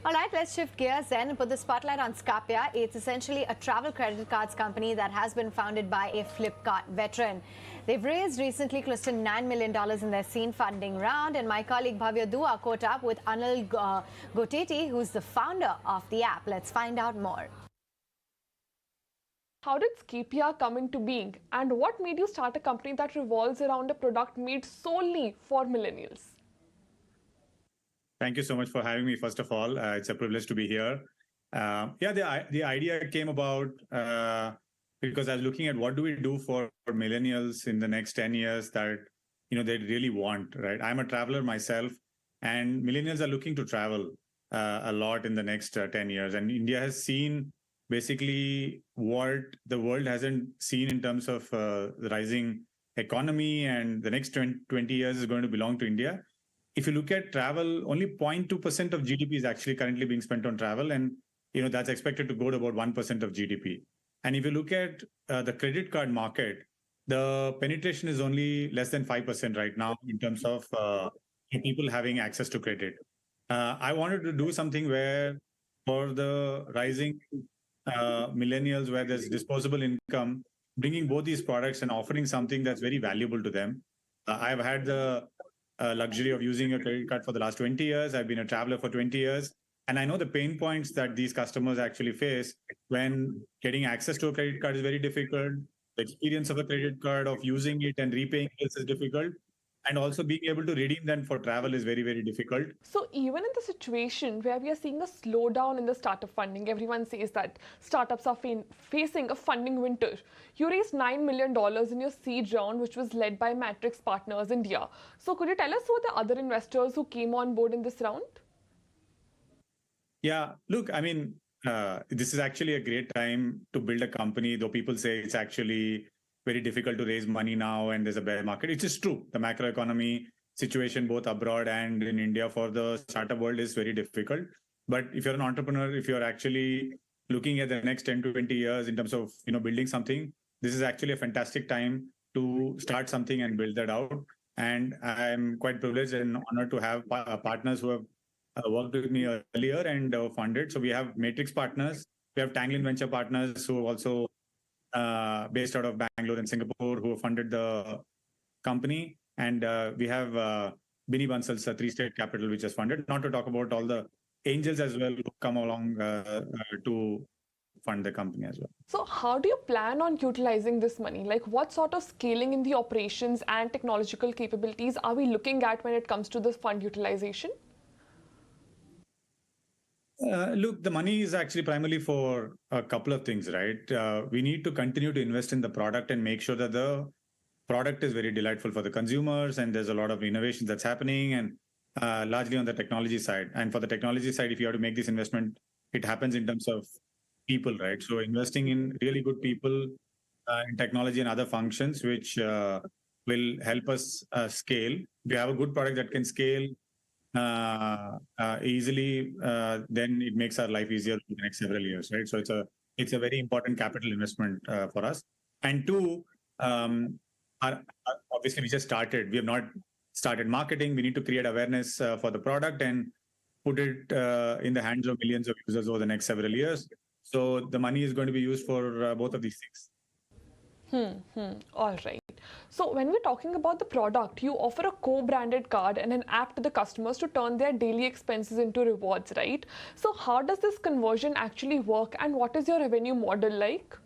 All right, let's shift gears then and put the spotlight on Scapia. It's essentially a travel credit cards company that has been founded by a Flipkart veteran. They've raised recently close to $9 million in their seed funding round, and my colleague Bhavya Dua caught up with Anil Goteti, who's the founder of the app. Let's find out more. How did Scapia come into being, and what made you start a company that revolves around a product made solely for millennials? Thank you so much for having me. First of all, it's a privilege to be here. The idea came about because I was looking at what do we do for millennials in the next 10 years that they really want, right? I'm a traveler myself, and millennials are looking to travel a lot in the next 10 years. And India has seen basically what the world hasn't seen in terms of the rising economy, and the next 20 years is going to belong to India. If you look at travel, only 0.2% of GDP is actually currently being spent on travel. And, that's expected to go to about 1% of GDP. And if you look at the credit card market, the penetration is only less than 5% right now in terms of people having access to credit. I wanted to do something where for the rising millennials, where there's disposable income, bringing both these products and offering something that's very valuable to them. I've had the luxury of using a credit card for the last 20 years. I've been a traveler for 20 years. And I know the pain points that these customers actually face when getting access to a credit card is very difficult. The experience of a credit card, of using it and repaying it is difficult. And also being able to redeem them for travel is very, very difficult. So even in the situation where we are seeing a slowdown in the startup funding, everyone says that startups are facing a funding winter. You raised $9 million in your seed round, which was led by Matrix Partners India. So could you tell us who are the other investors who came on board in this round? Yeah, look, I mean, this is actually a great time to build a company, though people say it's actually very difficult to raise money now and there's a bear market. It's just true. The macroeconomy situation, both abroad and in India, for the startup world is very difficult. But if you're an entrepreneur, if you're actually looking at the next 10 to 20 years in terms of building something, this is actually a fantastic time to start something and build that out. And I'm quite privileged and honored to have partners who have worked with me earlier and funded. So we have Matrix Partners, we have Tanglin Venture Partners, who also based out of Bangalore and Singapore, who funded the company. And we have Binny Bansal's three-state capital, which has funded, not to talk about all the angels as well who come along to fund the company as well. So how do you plan on utilizing this money? Like, what sort of scaling in the operations and technological capabilities are we looking at when it comes to the fund utilization? Look, the money is actually primarily for a couple of things, right? We need to continue to invest in the product and make sure that the product is very delightful for the consumers, and there's a lot of innovation that's happening, and largely on the technology side. And for the technology side, if you have to make this investment, it happens in terms of people, right? So investing in really good people in technology and other functions, which will help us scale. If you have a good product that can scale easily, then it makes our life easier for the next several years, right? So it's a very important capital investment for us. And two, obviously we just started. We have not started marketing. We need to create awareness for the product and put it in the hands of millions of users over the next several years. So the money is going to be used for both of these things. All right. So when we're talking about the product, you offer a co-branded card and an app to the customers to turn their daily expenses into rewards, right? So how does this conversion actually work, and what is your revenue model like?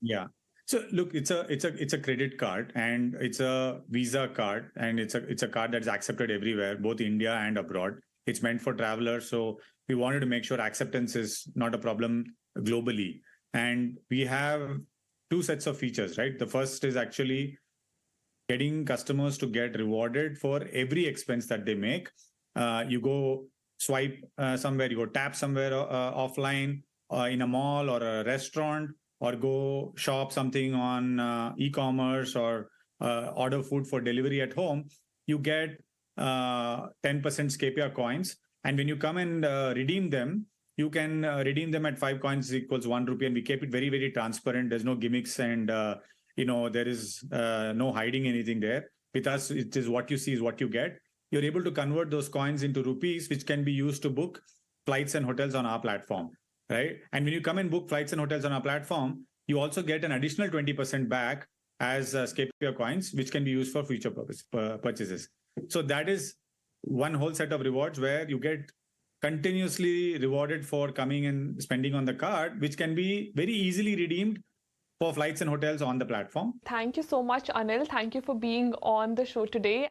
Yeah. So look, it's a credit card, and it's a Visa card, and it's a card that's accepted everywhere, both India and abroad. It's meant for travelers, so we wanted to make sure acceptance is not a problem globally. And we have two sets of features, right? The first is actually getting customers to get rewarded for every expense that they make. You go swipe somewhere, you go tap somewhere offline, in a mall or a restaurant, or go shop something on e-commerce, or order food for delivery at home, you get 10% Scapia coins. And when you come and redeem them, you can redeem them at 5 coins equals 1 rupee. And we keep it very, very transparent. There's no gimmicks, and there is no hiding anything there. With us, it is what you see is what you get. you're able to convert those coins into rupees, which can be used to book flights and hotels on our platform, right? And when you come and book flights and hotels on our platform, you also get an additional 20% back as Scapia coins, which can be used for future purchases. So that is one whole set of rewards where you get continuously rewarded for coming and spending on the card, which can be very easily redeemed for flights and hotels on the platform. Thank you so much, Anil. Thank you for being on the show today.